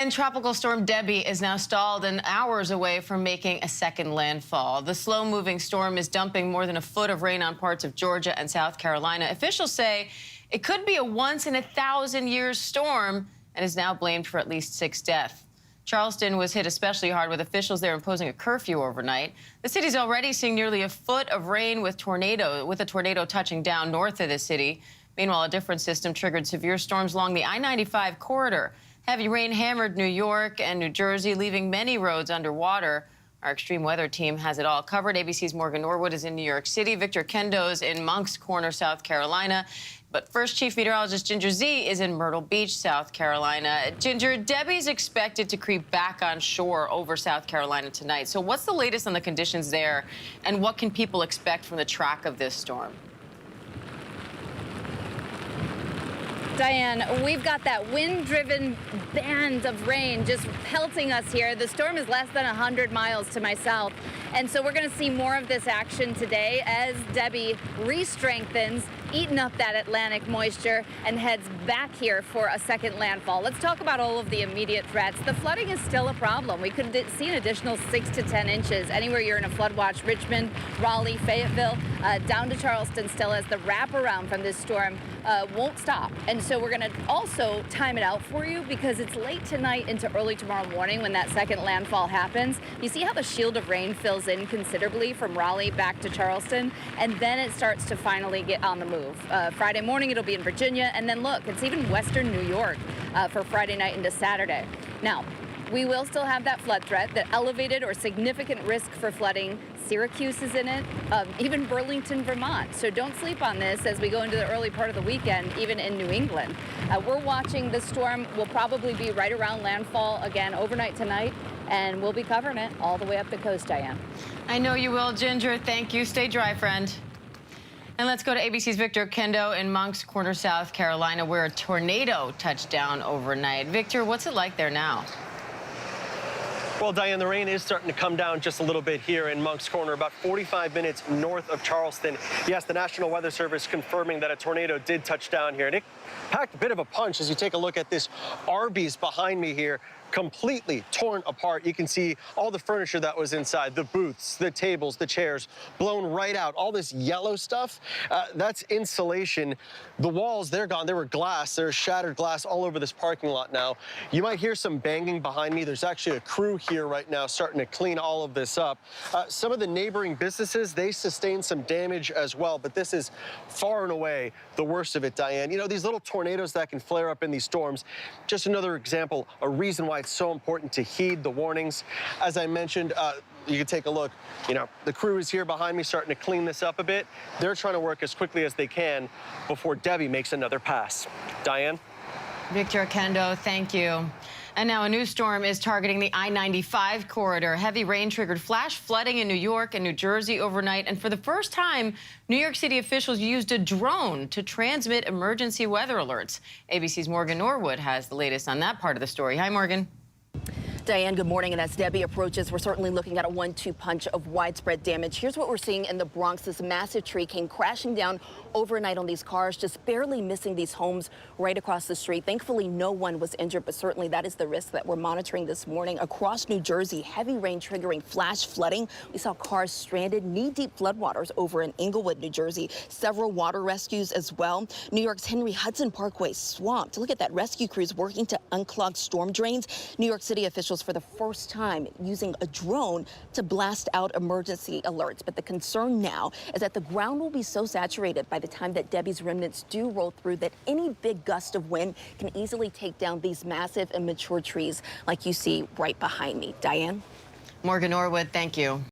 And Tropical Storm Debby is now stalled and hours away from making a second landfall. The slow-moving storm is dumping more than a foot of rain on parts of Georgia and South Carolina. Officials say it could be a once-in-a-thousand-year storm and is now blamed for at least 6 deaths. Charleston was hit especially hard, with officials there imposing a curfew overnight. The city's already seeing nearly a foot of rain with a tornado touching down north of the city. Meanwhile, a different system triggered severe storms along the I-95 corridor. Heavy rain hammered New York and New Jersey, leaving many roads underwater. Our extreme weather team has it all covered. ABC's Morgan Norwood is in New York City. Victor Kendo's in Moncks Corner, South Carolina. But first, Chief Meteorologist Ginger Z is in Myrtle Beach, South Carolina. Ginger, Debbie's expected to creep back on shore over South Carolina tonight. So what's the latest on the conditions there, and what can people expect from the track of this storm? Diane, we've got that wind-driven band of rain just pelting us here. The storm is less than 100 miles to my south, and so we're going to see more of this action today as Debbie re-strengthens, eating up that Atlantic moisture, and heads back here for a second landfall. Let's talk about all of the immediate threats. The flooding is still a problem. We could see an additional 6 to 10 inches anywhere you're in a flood watch. Richmond, Raleigh, Fayetteville, down to Charleston still, as the wraparound from this storm won't stop. And so we're going to also time it out for you, because it's late tonight into early tomorrow morning when that second landfall happens. You see how the shield of rain fills in considerably from Raleigh back to Charleston, and then it starts to finally get on the move. Friday morning it'll be in Virginia, and then look, it's even western New York for Friday night into Saturday. Now, we will still have that flood threat, that elevated or significant risk for flooding. Syracuse is in it, even Burlington, Vermont. So don't sleep on this as we go into the early part of the weekend, even in New England. We're watching this storm. Will probably be right around landfall again overnight tonight, and we'll be covering it all the way up the coast, Diane. I know you will, Ginger. Thank you. Stay dry, friend. And let's go to ABC's Victor Kendo in Moncks Corner, South Carolina, where a tornado touched down overnight. Victor, what's it like there now? Well, Diane, the rain is starting to come down just a little bit here in Moncks Corner, about 45 minutes north of Charleston. Yes, the National Weather Service confirming that a tornado did touch down here, and it packed a bit of a punch as you take a look at this Arby's behind me here. Completely torn apart. You can see all the furniture that was inside, the booths, the tables, the chairs, blown right out. All this yellow stuff, that's insulation. The walls, they're gone. They were glass. There's shattered glass all over this parking lot now. You might hear some banging behind me. There's actually a crew here right now starting to clean all of this up. Some of the neighboring businesses, they sustained some damage as well, but this is far and away the worst of it, Diane. You know, these little tornadoes that can flare up in these storms, just another example, a reason why it's so important to heed the warnings. As I mentioned, you can take a look. You know, the crew is here behind me starting to clean this up a bit. They're trying to work as quickly as they can before Debbie makes another pass. Diane? Victor Kendo, thank you. And now a new storm is targeting the I-95 corridor. Heavy rain triggered flash flooding in New York and New Jersey overnight. And for the first time, New York City officials used a drone to transmit emergency weather alerts. ABC's Morgan Norwood has the latest on that part of the story. Hi, Morgan. Diane, good morning. And as Debbie approaches, we're certainly looking at a 1-2 punch of widespread damage. Here's what we're seeing in the Bronx. This massive tree came crashing down overnight on these cars, just barely missing these homes right across the street. Thankfully, no one was injured, but certainly that is the risk that we're monitoring this morning. Across New Jersey, heavy rain triggering flash flooding. We saw cars stranded, knee-deep floodwaters over in Englewood, New Jersey. Several water rescues as well. New York's Henry Hudson Parkway swamped. Look at that, rescue crews working to unclog storm drains. New York City officials for the first time using a drone to blast out emergency alerts. But the concern now is that the ground will be so saturated by the time that Debbie's remnants do roll through that any big gust of wind can easily take down these massive and mature trees like you see right behind me. Diane? Morgan Norwood, thank you.